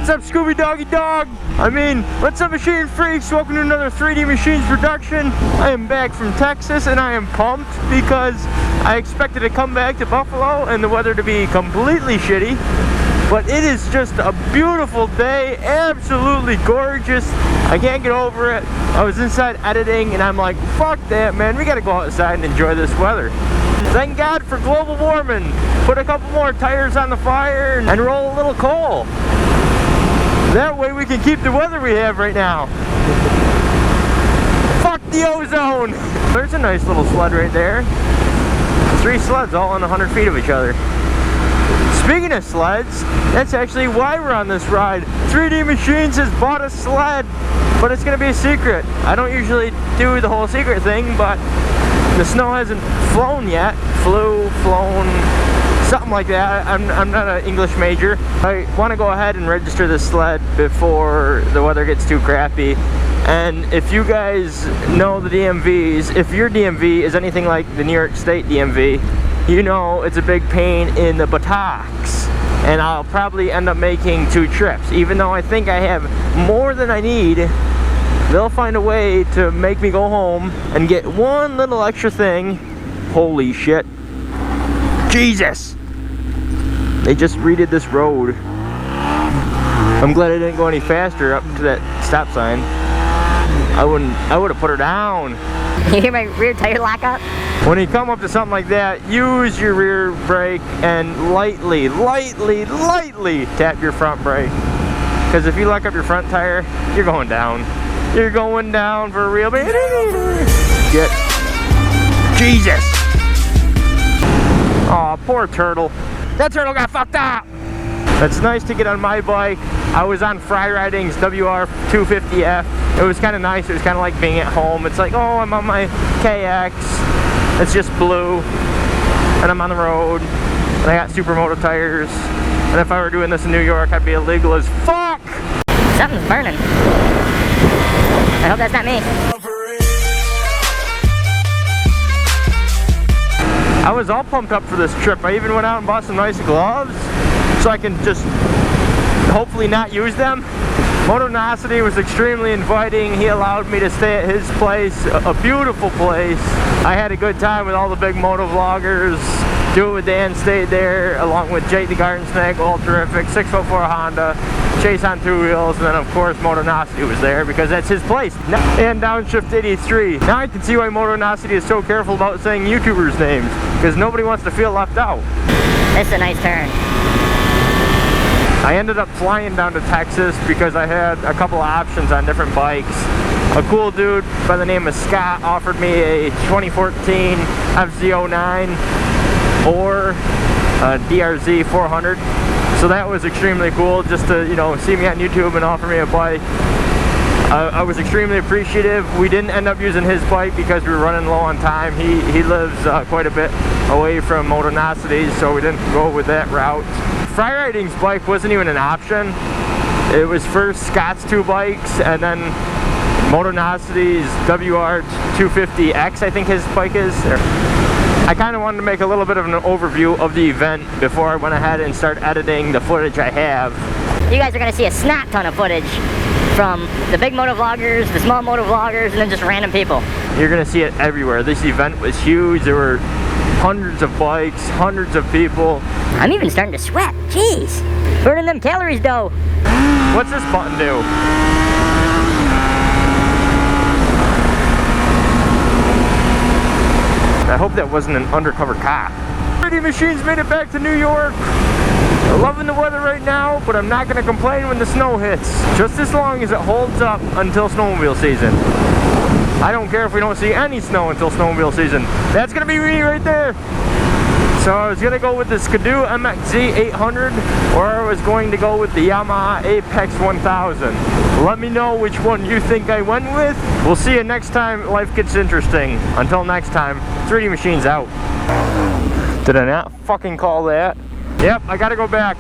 What's up, Scooby Doggy Dog? I mean, what's up, machine freaks? Welcome to another 3D Machines production. I am back from Texas and I am pumped because I expected to come back to Buffalo and the weather to be completely shitty. But it is just a beautiful day, absolutely gorgeous. I can't get over it. I was inside editing and I'm like, fuck that, man. We gotta go outside and enjoy this weather. Thank God for global warming. Put a couple more tires on the fire and roll a little coal. That way we can keep the weather we have right now. Fuck the ozone! There's a nice little sled right there. 3 sleds all on 100 feet of each other. Speaking of sleds, that's actually why we're on this ride. 3D Machines has bought a sled, but it's gonna be a secret. I don't usually do the whole secret thing, but the snow hasn't flown yet. Flown, something like that. I'm not an English major. I want to go ahead and register this sled before the weather gets too crappy. And if you guys know the DMVs, if your DMV is anything like the New York State DMV, you know it's a big pain in the buttocks. And I'll probably end up making 2 trips. Even though I think I have more than I need, they'll find a way to make me go home and get one little extra thing. Holy shit. Jesus! They just redid this road. I'm glad I didn't go any faster up to that stop sign. I would have put her down. You hear my rear tire lock up? When you come up to something like that, use your rear brake and lightly tap your front brake. Because if you lock up your front tire, you're going down. You're going down for real. Get. Jesus! Aw, poor turtle. That turtle got fucked up! It's nice to get on my bike. I was on Fry Riding's WR250F. It was kind of nice. It was kind of like being at home. It's like, oh, I'm on my KX. It's just blue. And I'm on the road. And I got supermoto tires. And if I were doing this in New York, I'd be illegal as fuck! Something's burning. I hope that's not me. I was all pumped up for this trip. I even went out and bought some nice gloves so I can just hopefully not use them. Motonosity was extremely inviting. He allowed me to stay at his place, a beautiful place. I had a good time with all the big moto vloggers. Do It With Dan stayed there, along with Jake the Garden Snake, all terrific, 604 Honda, Chase on 2 wheels, and then of course Motonosity was there because that's his place. And Downshift 83. Now I can see why Motonosity is so careful about saying YouTubers' names, because nobody wants to feel left out. This is a nice turn. I ended up flying down to Texas because I had a couple of options on different bikes. A cool dude by the name of Scott offered me a 2014 FZ09 or a DRZ 400. So that was extremely cool, just to, you know, see me on YouTube and offer me a bike. I was extremely appreciative. We didn't end up using his bike because we were running low on time. He lives quite a bit away from Motonosity, so we didn't go with that route. Fry Riding's bike wasn't even an option. It was first Scott's 2 bikes and then Motonosity's WR250X, I think his bike is. I kind of wanted to make a little bit of an overview of the event before I went ahead and started editing the footage I have. You guys are going to see a snot ton of footage from the big moto vloggers, the small moto vloggers, and then just random people. You're going to see it everywhere. This event was huge. There were hundreds of bikes, hundreds of people. I'm even starting to sweat. Jeez. Burning them calories, though. What's this button do? I hope that wasn't an undercover cop. 3D Machines made it back to New York. I'm loving the weather right now, but I'm not going to complain when the snow hits. Just as long as it holds up until snowmobile season. I don't care if we don't see any snow until snowmobile season. That's going to be me right there. So I was going to go with the Skidoo MXZ 800, or I was going to go with the Yamaha Apex 1000. Let me know which one you think I went with. We'll see you next time life gets interesting. Until next time, 3D Machines out. Did I not fucking call that? Yep, I gotta go back.